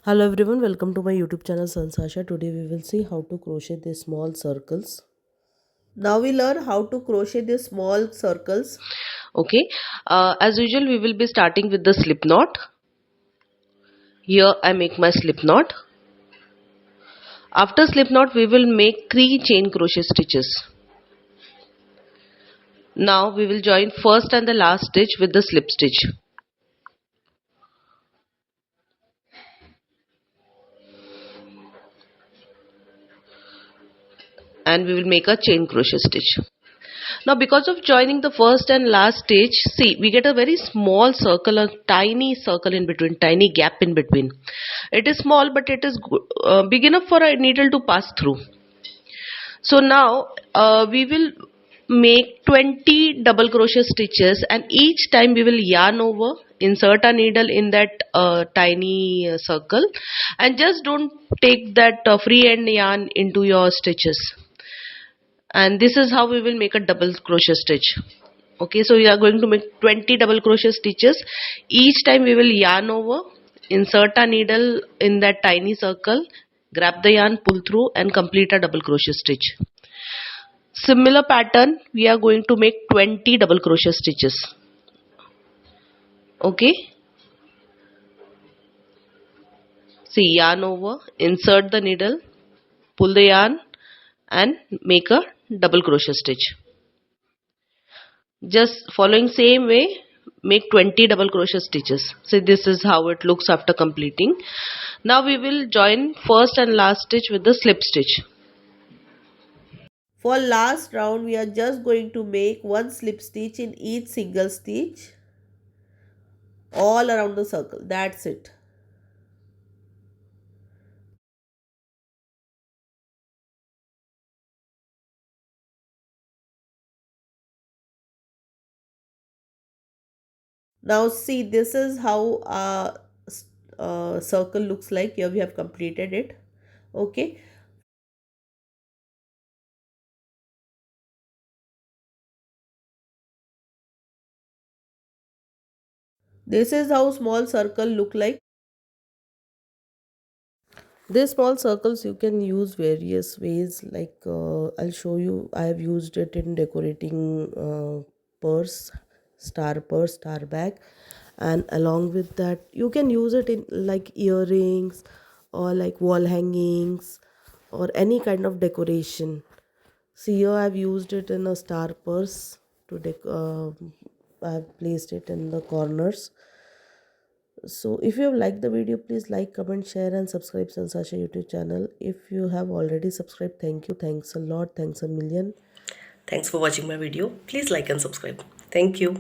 Hello everyone, welcome to my YouTube channel Sanjs Aasha. Today we will see how to crochet these small circles. Now we learn how to crochet these small circles. Okay, as usual we will be starting with the slip knot. Here I make my slip knot. After slip knot we will make 3 chain crochet stitches. Now we will join first and the last stitch with the slip stitch. And we will make a chain crochet stitch. Now because of joining the first and last stitch, see we get a very small circle, a tiny circle in between, tiny gap in between. It is small but it is big enough for a needle to pass through. So now we will make 20 double crochet stitches, and each time we will yarn over, insert a needle in that tiny circle, and just don't take that free end yarn into your stitches. And this is how we will make a double crochet stitch. Okay, so we are going to make 20 double crochet stitches. Each time we will yarn over, insert a needle in that tiny circle, grab the yarn, pull through, and complete a double crochet stitch. Similar pattern, we are going to make 20 double crochet stitches. Okay, see, yarn over, insert the needle, pull the yarn, and make a double crochet stitch. Just following same way, make 20 double crochet stitches. So this is how it looks after completing. Now we will join first and last stitch with the slip stitch. For last round we are just going to make one slip stitch in each single stitch all around the circle. That's it. Now see, this is how a circle looks like. Here we have completed it. Okay. This is how small circle look like. These small circles you can use various ways, like I'll show you. I have used it in decorating purse, star bag, and along with that you can use it in like earrings or like wall hangings or any kind of decoration. See, here I've used it in a star purse to I've placed it in the corners. So if you have liked the video, please like, comment, share and subscribe Sanjs Aasha YouTube channel. If you have already subscribed, thank you. Thanks a lot. Thanks a million. Thanks for watching my video. Please like and subscribe. Thank you.